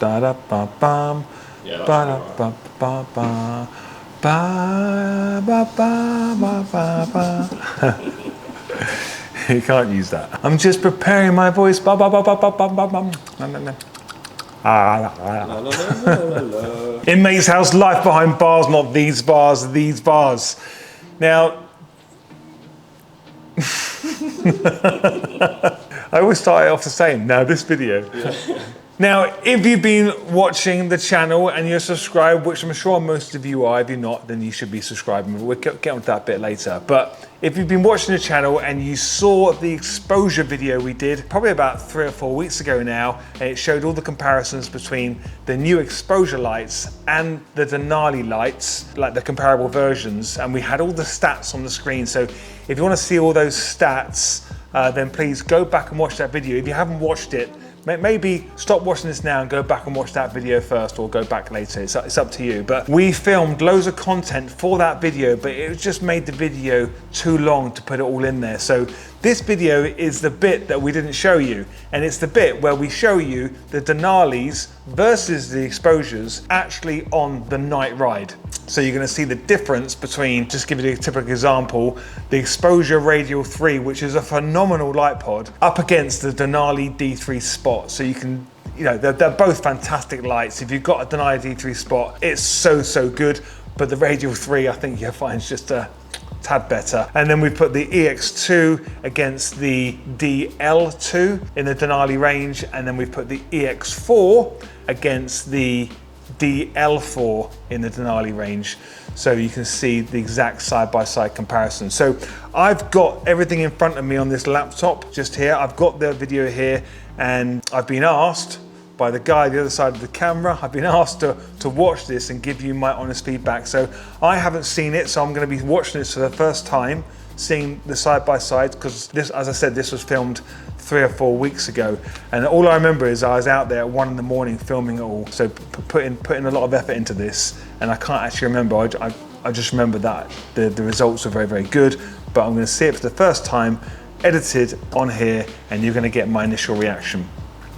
Da da ba bam. Yeah, Ba da ba ba ba. Ba ba ba ba ba ba. You can't use that. I'm just preparing my voice. Ba ba ba ba ba ba ba ba. Inmate's house, life behind bars, not these bars, these bars. Now, I always start it off the same. Now, this video. Yeah. Now, if you've been watching the channel and you're subscribed, which I'm sure most of you are, if you're not, then you should be subscribing. We'll get onto that bit later. But if you've been watching the channel and you saw the exposure video we did probably about 3 or 4 weeks ago now, and it showed all the comparisons between the new exposure lights and the Denali lights, like the comparable versions, and we had all the stats on the screen. So if you want to see all those stats, then please go back and watch that video. If you haven't watched it, maybe stop watching this now and go back and watch that video first, or go back later. It's up to you. But we filmed loads of content for that video, but it just made the video too long to put it all in there. So this video is the bit that we didn't show you, and it's the bit where we show you the Denalis versus the exposures actually on the night ride. So you're going to see the difference between, just give you a typical example, the Exposure Radial 3, which is a phenomenal light pod, up against the Denali D3 Spot. So you can, you know, they're both fantastic lights. If you've got a Denali D3 Spot, it's so good. But the Radial 3, I think you'll find is just a tad better. And then we put the EX2 against the DL2 in the Denali range. And then we put the EX4 against the DL4 in the Denali range, so you can see the exact side-by-side comparison. So I've got everything in front of me on this laptop just here. I've got the video here, and I've been asked by the guy the other side of the camera, I've been asked to watch this and give you my honest feedback. So I haven't seen it, so I'm going to be watching this for the first time, seeing the side-by-sides, because this, as I said, this was filmed 3 or 4 weeks ago, and all I remember is I was out there at 1 in the morning filming it all. So putting a lot of effort into this, and I can't actually remember. I just remember that the results were very good. But I'm going to see it for the first time, edited on here, and you're going to get my initial reaction.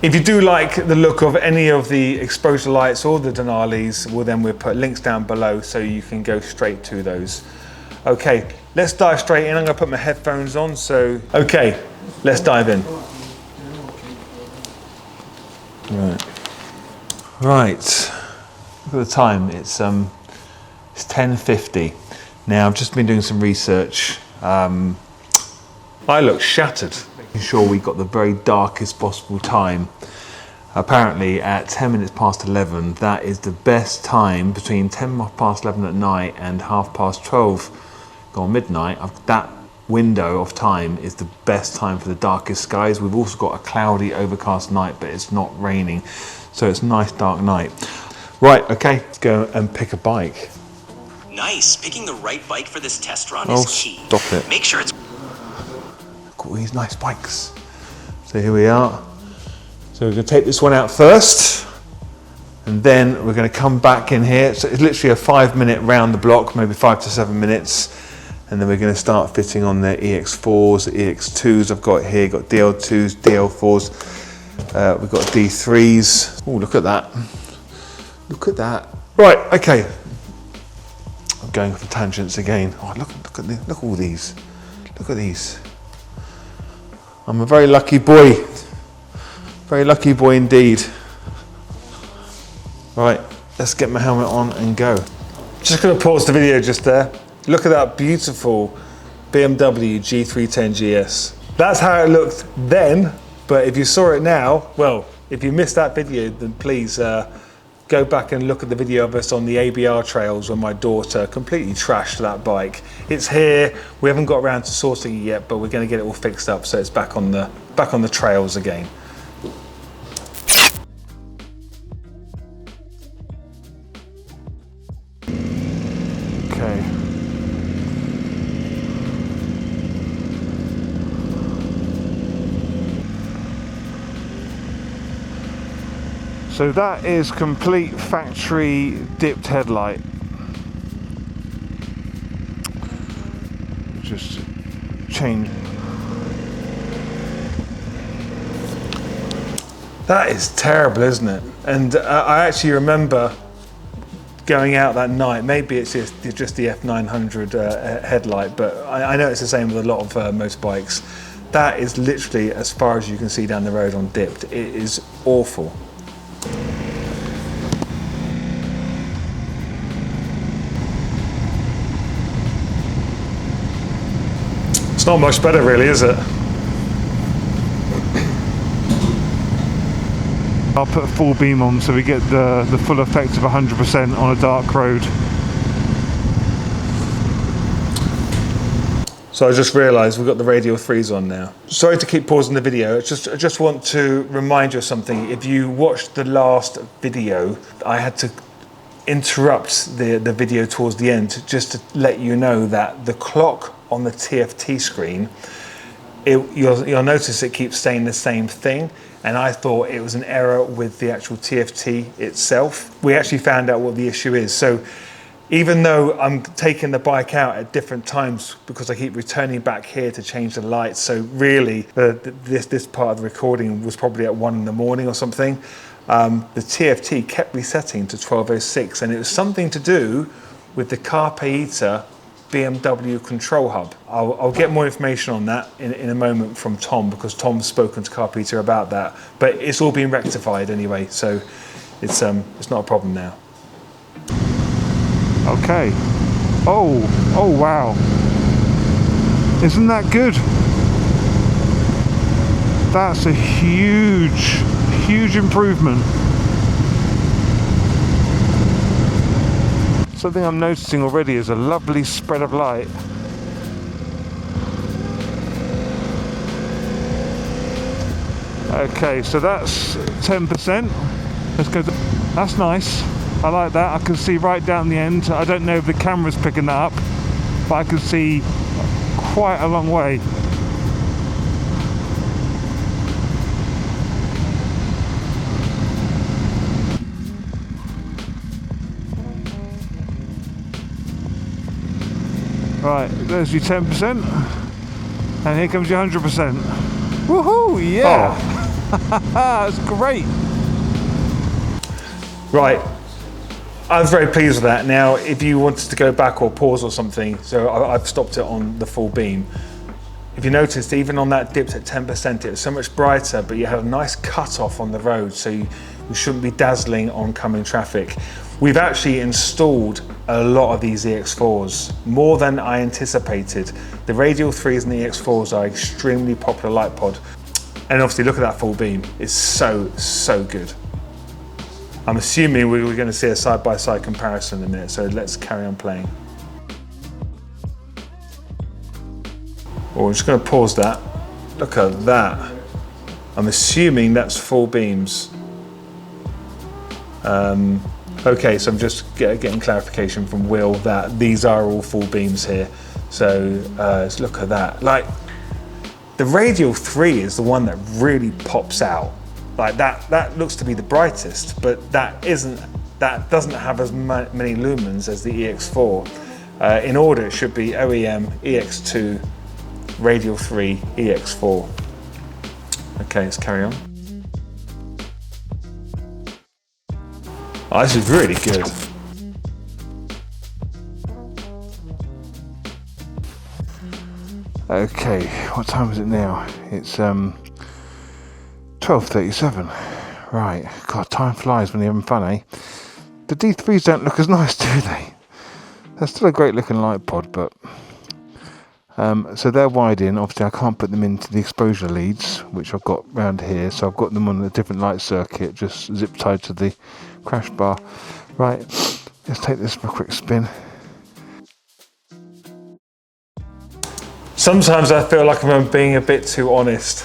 If you do like the look of any of the exposure lights or the Denalis, well then we'll put links down below so you can go straight to those. Okay, let's dive straight in. I'm going to put my headphones on. So okay, let's dive in. Right. Look at the time. It's 10:50. Now I've just been doing some research. I look shattered, making sure we got the very darkest possible time. Apparently at 10 minutes past 11, that is the best time between 10 past 11 at night and 12:30 gone midnight. That window of time is the best time for the darkest skies. We've also got a cloudy, overcast night, but it's not raining. So it's a nice dark night. Right, okay, let's go and pick a bike. Nice. Picking the right bike for this test run is key. Stop it. Make sure it's... Look at all these nice bikes. So here we are. So we're going to take this one out first, and then we're going to come back in here. So it's literally a 5-minute round the block, maybe 5 to 7 minutes. And then we're going to start fitting on the EX4s, the EX2s I've got here, got DL2s, DL4s, we've got D3s. Oh, look at that. Look at that. Right, okay. I'm going for tangents again. Oh, look at all these. Look at these. I'm a very lucky boy. Very lucky boy indeed. Right, let's get my helmet on and go. Just going to pause the video just there. Look at that beautiful BMW G310GS. That's how it looked then, but if you saw it now, well, if you missed that video, then please go back and look at the video of us on the ABR trails when my daughter completely trashed that bike. It's here, we haven't got around to sorting it yet, but we're going to get it all fixed up so it's back on the trails again. Okay. So that is complete factory dipped headlight. Just change. That is terrible, isn't it? And I actually remember going out that night. Maybe it's just the F900 headlight, but I know it's the same with a lot of motorbikes. That is literally as far as you can see down the road on dipped. It is awful. It's not much better really, is it? I'll put a full beam on so we get the full effect of 100% on a dark road. So I just realised we've got the radial 3s on now. Sorry to keep pausing the video, I just want to remind you of something. If you watched the last video, I had to interrupt the video towards the end just to let you know that the clock on the TFT screen, you'll notice it keeps saying the same thing. And I thought it was an error with the actual TFT itself. We actually found out what the issue is. So even though I'm taking the bike out at different times because I keep returning back here to change the lights, so really this part of the recording was probably at 1 in the morning or something, the TFT kept resetting to 12:06, and it was something to do with the Carpe Iter BMW control hub. I'll get more information on that in a moment from Tom, because Tom's spoken to Carpe Iter about that, but it's all been rectified anyway, so it's not a problem now. Okay. Oh wow. Isn't that good? That's a huge improvement. Something I'm noticing already is a lovely spread of light. Okay, so that's 10%. Let's go. That's nice. I like that. I can see right down the end. I don't know if the camera's picking that up, but I can see quite a long way. Right, there's your 10%, and here comes your 100%. Woohoo! Yeah! Oh. That's great! Right, I was very pleased with that. Now, if you wanted to go back or pause or something, so I've stopped it on the full beam. If you noticed, even on that dipped at 10%, it was so much brighter, but you had a nice cut-off on the road, so you shouldn't be dazzling oncoming traffic. We've actually installed a lot of these EX4s, more than I anticipated. The radial 3s and the EX4s are extremely popular light pod. And obviously look at that full beam, it's so good. I'm assuming we're going to see a side-by-side comparison in a minute, so let's carry on playing. Oh, I'm just going to pause that. Look at that. I'm assuming that's full beams. Okay, so I'm just getting clarification from Will that these are all full beams here. So let's look at that. Like, the radial 3 is the one that really pops out. Like that looks to be the brightest, but that doesn't have as many lumens as the EX4. In order, it should be OEM, EX2, radial 3, EX4. Okay, let's carry on. Oh, this is really good. Okay, what time is it now? It's 12:37. Right, God, time flies when you're having fun, eh? The D3s don't look as nice, do they? They're still a great looking light pod, but so they're wide in. Obviously I can't put them into the exposure leads, which I've got round here, so I've got them on a different light circuit, just zip tied to the crash bar. Right, let's take this for a quick spin. Sometimes I feel like I'm being a bit too honest.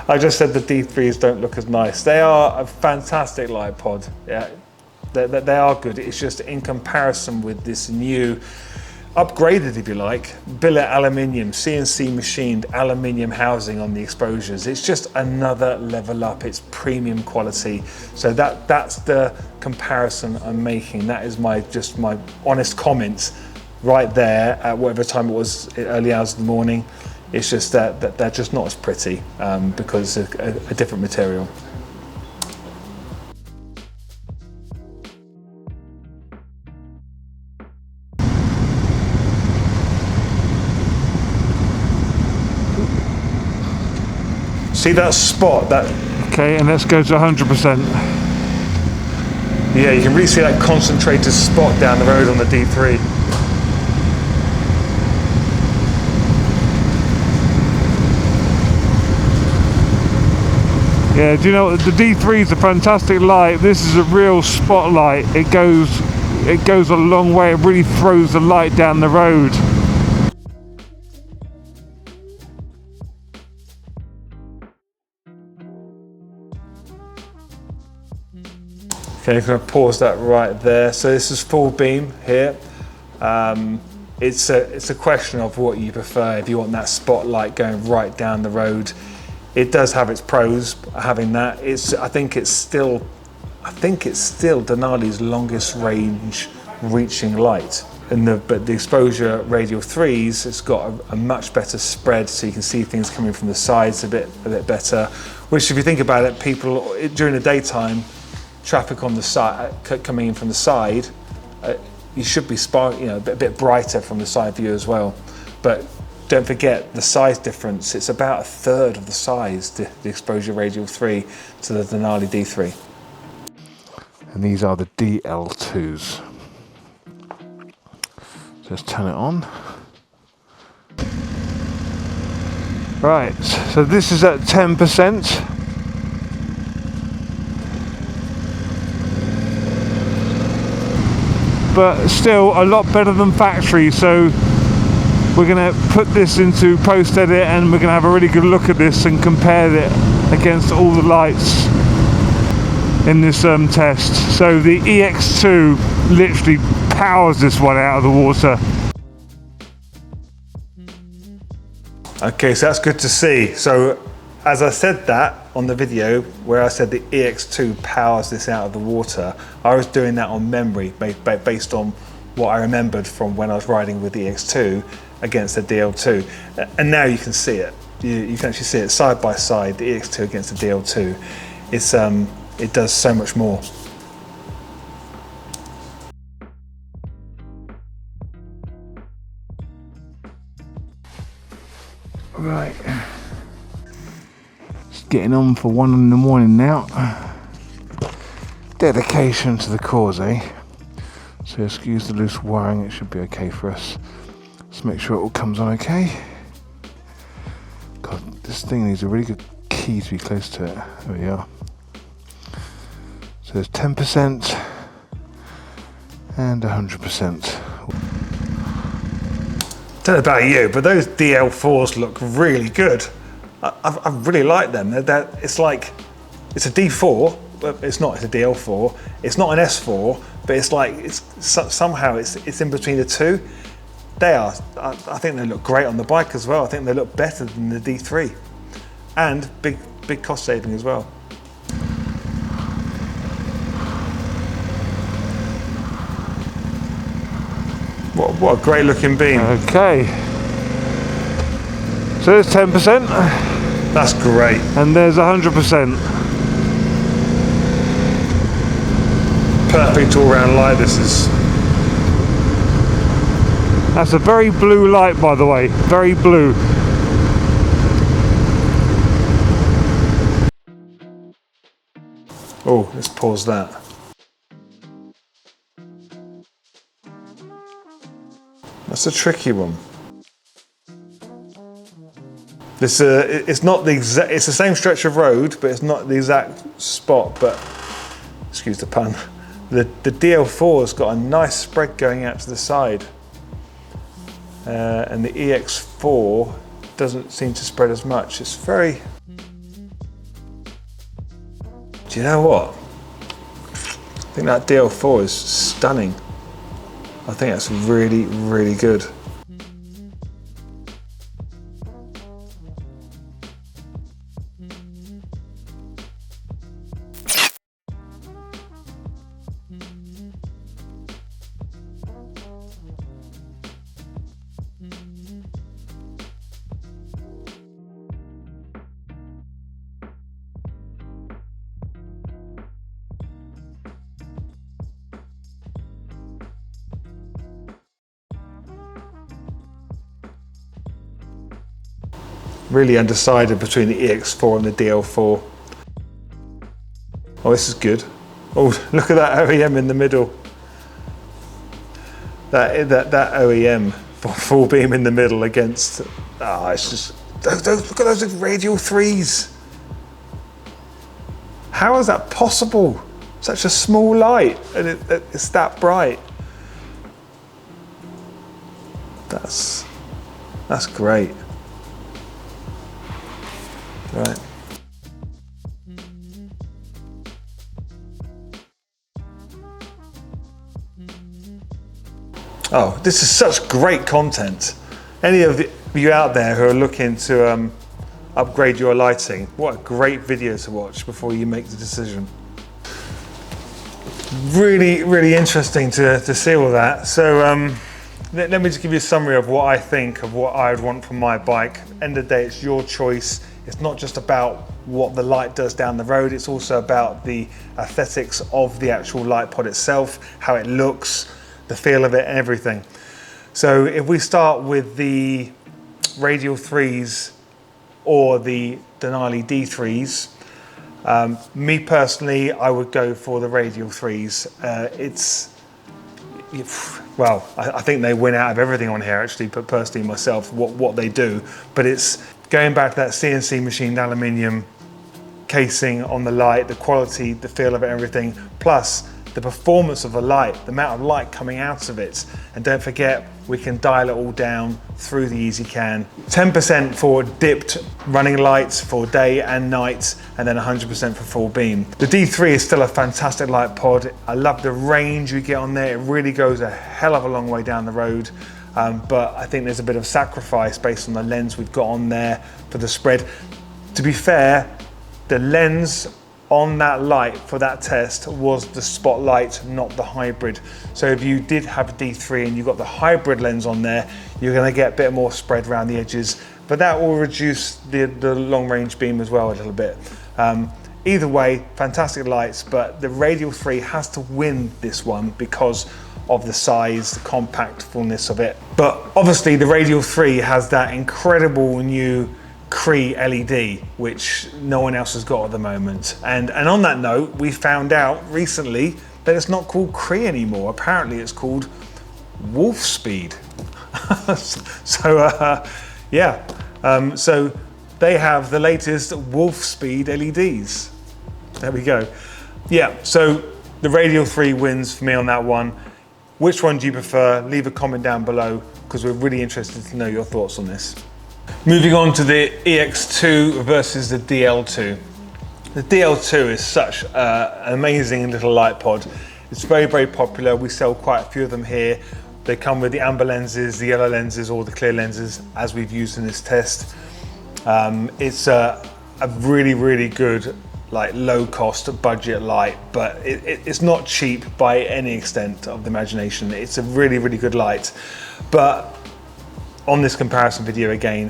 I just said the D3s don't look as nice. They are a fantastic light pod. Yeah, they are good. It's just in comparison with this new, upgraded if you like, billet aluminium, CNC machined aluminium housing on the exposures. It's just another level up. It's premium quality. So that's the comparison I'm making. That is my honest comments right there at whatever time it was, early hours of the morning. It's just that they're just not as pretty because it's a different material. See that spot? Okay, and let's go to 100%. Yeah, you can really see that concentrated spot down the road on the D3. Yeah, do you know what? The D3 is a fantastic light. This is a real spotlight. It goes a long way. It really throws the light down the road. Okay, I'm going to pause that right there. So this is full beam here. It's a question of what you prefer. If you want that spotlight going right down the road, it does have its pros having that. I think it's still Denali's longest range reaching light. But the exposure radial 3s, it's got a much better spread, so you can see things coming from the sides a bit better. Which, if you think about it, people during the daytime, traffic on the side coming in from the side, you should be a bit brighter from the side view as well. But don't forget the size difference. It's about a third of the size, the exposure radial 3 to the Denali D3. And these are the DL2s. Just turn it on. Right, so this is at 10%. But still a lot better than factory, so we're going to put this into post edit and we're going to have a really good look at this and compare it against all the lights in this test. So the EX2 literally powers this one out of the water. Okay, so that's good to see. So as I said that on the video where I said the EX2 powers this out of the water, I was doing that on memory based on what I remembered from when I was riding with the EX2 against the DL2. And now you can see it. You can actually see it side by side, the EX2 against the DL2. It does so much more. Right. It's getting on for 1 in the morning now. Dedication to the cause, eh? So excuse the loose wiring, it should be okay for us. Let's make sure it all comes on okay. God, this thing needs a really good key to be close to it. There we are. So there's 10% and 100%. I don't know about you, but those DL4s look really good. I really like them. It's like, it's a D4, but it's not, it's a DL4. It's not an S4, but it's like, somehow it's in between the two. I think they look great on the bike as well. I think they look better than the D3. And big cost saving as well. What a great looking beam. Okay. So there's 10%. That's great. And there's 100%. Perfect all round light this is. That's a very blue light, by the way. Very blue. Oh, let's pause that. That's a tricky one. This it's not the exact. It's the same stretch of road, but it's not the exact spot. But excuse the pun. The DL4's got a nice spread going out to the side, and the EX4 doesn't seem to spread as much. It's very. Do you know what? I think that DL4 is stunning. I think that's really, really good. Really undecided between the EX4 and the DL4. Oh, this is good. Oh, look at that OEM in the middle. That OEM full beam in the middle against. It's just look at those radial 3s. How is that possible? Such a small light, and it's that bright. That's great. Right. Oh, this is such great content. Any of you out there who are looking to upgrade your lighting, what a great video to watch before you make the decision. Really, really interesting to see all that. So let me just give you a summary of what I think of what I would want from my bike. End of the day, it's your choice. It's not just about what the light does down the road, it's also about the aesthetics of the actual light pod itself, how it looks, the feel of it and everything. So if we start with the radial 3s or the Denali D3s, me personally, I would go for the radial 3s. Well, I think they win out of everything on here actually, but personally myself, what they do. But it's going back to that CNC machined aluminium casing on the light, the quality, the feel of it, everything, plus the performance of the light, the amount of light coming out of it. And don't forget, we can dial it all down through the EasyCan. 10% for dipped running lights for day and night, and then 100% for full beam. The D3 is still a fantastic light pod. I love the range you get on there. It really goes a hell of a long way down the road. But I think there's a bit of sacrifice based on the lens we've got on there for the spread. To be fair, the lens on that light for that test was the spotlight, not the hybrid. So if you did have a D3 and you got the hybrid lens on there, you're gonna get a bit more spread around the edges, but that will reduce the long range beam as well a little bit. Either way, fantastic lights, but the radial 3 has to win this one because of the size, the compactfulness of it. But obviously the radial 3 has that incredible new Cree LED, which no one else has got at the moment. And on that note, we found out recently that it's not called Cree anymore. Apparently it's called Wolf Speed. So they have the latest Wolf Speed LEDs. There we go. Yeah, so the radial 3 wins for me on that one. Which one do you prefer? Leave a comment down below because we're really interested to know your thoughts on this. Moving on to the EX2 versus the DL2. The DL2 is such an amazing little light pod. It's very, very popular. We sell quite a few of them here. They come with the amber lenses, the yellow lenses, or the clear lenses, as we've used in this test. It's a really, really good, like low cost budget light, but it's not cheap by any extent of the imagination. It's a really, really good light. But on this comparison video again,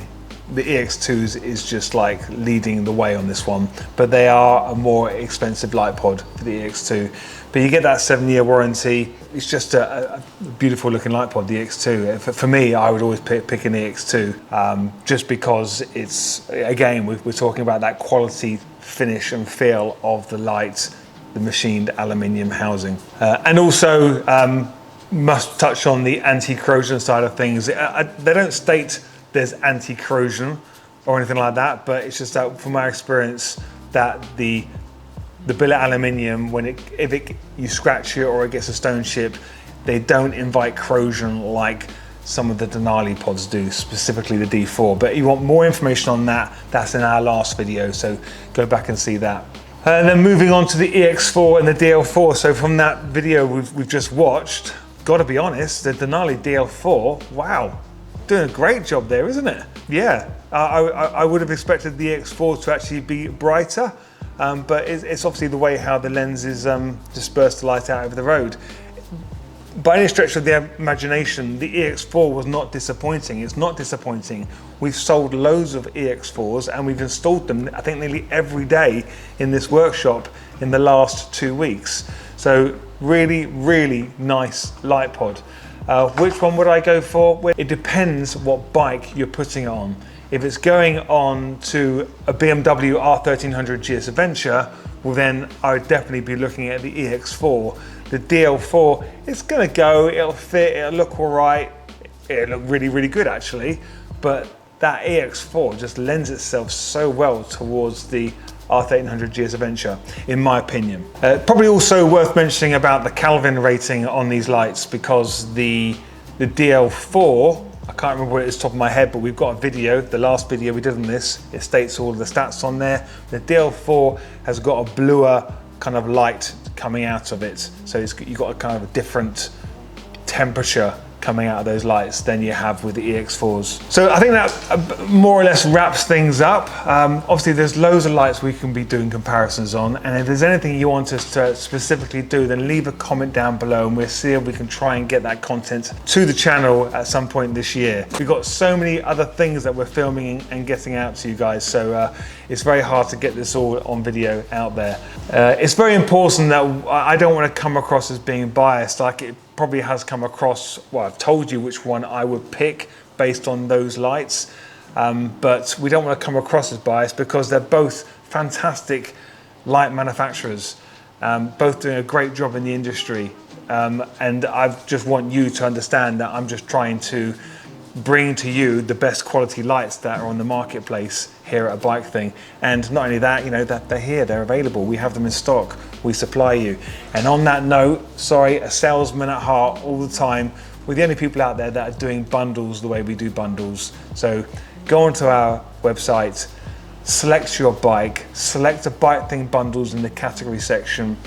the EX2s is just like leading the way on this one, but they are a more expensive light pod for the EX2. But you get that 7-year warranty. It's just a beautiful looking light pod, the EX2. For me, I would always pick an EX2 just because it's, again, we're talking about that quality, finish and feel of the light, the machined aluminium housing. And also, must touch on the anti-corrosion side of things. They don't state there's anti-corrosion or anything like that, but it's just that from my experience that the billet aluminium, if you scratch it or it gets a stone chip, they don't invite corrosion like some of the Denali pods do, specifically the D4. But you want more information on that, that's in our last video, so go back and see that. And then moving on to the EX4 and the DL4. So from that video we've just watched, gotta be honest, the Denali DL4, wow, doing a great job there, isn't it? Yeah, I would have expected the EX4 to actually be brighter, but it's obviously the way how the lenses disperse the light out over the road. By any stretch of the imagination, the EX4 was not disappointing. It's not disappointing. We've sold loads of EX4s and we've installed them, I think, nearly every day in this workshop in the last 2 weeks. So really, really nice light pod. Which one would I go for? Well, it depends what bike you're putting it on. If it's going on to a BMW R1300GS Adventure, well then I would definitely be looking at the EX4. The DL4, it's gonna go, it'll fit, it'll look all right, it'll look really, really good actually, but that EX4 just lends itself so well towards the R1300GS Adventure, in my opinion. Probably also worth mentioning about the Kelvin rating on these lights, because the DL4, I can't remember what it is top of my head, but we've got a video, the last video we did on this, it states all of the stats on there. The DL4 has got a bluer kind of light coming out of it. So you've got a kind of a different temperature coming out of those lights than you have with the EX4s. So I think that more or less wraps things up. Obviously there's loads of lights we can be doing comparisons on, and if there's anything you want us to specifically do, then leave a comment down below and we'll see if we can try and get that content to the channel at some point this year. We've got so many other things that we're filming and getting out to you guys, so it's very hard to get this all on video out there. It's very important that I don't want to come across as being biased, like it probably has come across. Well, I've told you which one I would pick based on those lights, but we don't want to come across as biased because they're both fantastic light manufacturers, both doing a great job in the industry, and I just want you to understand that I'm just trying to bring to you the best quality lights that are on the marketplace here at A Bike Thing. And not only that, you know, that they're here, they're available, we have them in stock, we supply you. And on that note, sorry, a salesman at heart all the time, we're the only people out there that are doing bundles the way we do bundles. So go onto our website, select your bike, select a Bike Thing bundles in the category section.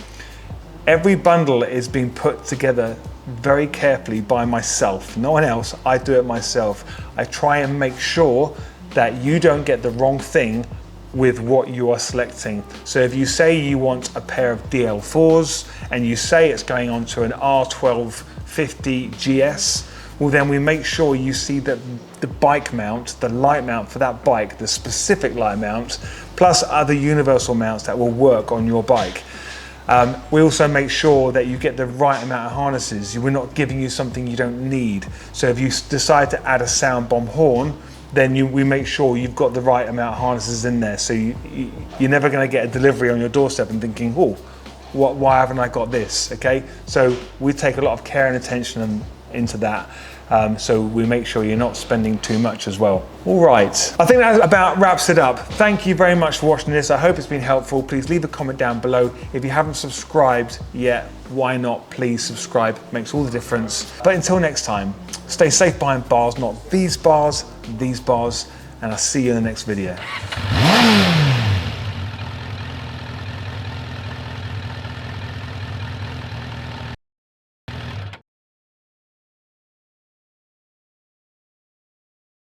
Every bundle is being put together very carefully by myself, no one else. I do it myself. I try and make sure that you don't get the wrong thing with what you are selecting. So if you say you want a pair of DL4s and you say it's going on to an R1250GS, well then we make sure you see that the bike mount, the light mount for that bike, the specific light mount, plus other universal mounts that will work on your bike. We also make sure that you get the right amount of harnesses. We're not giving you something you don't need. So if you decide to add a sound bomb horn, then we make sure you've got the right amount of harnesses in there. So you're never going to get a delivery on your doorstep and thinking, oh, why haven't I got this? Okay, so we take a lot of care and attention into that. So we make sure you're not spending too much as well. All right, I think that about wraps it up. Thank you very much for watching this. I hope it's been helpful. Please leave a comment down below. If you haven't subscribed yet, why not? Please subscribe, makes all the difference. But until next time, stay safe behind bars, not these bars, and I'll see you in the next video.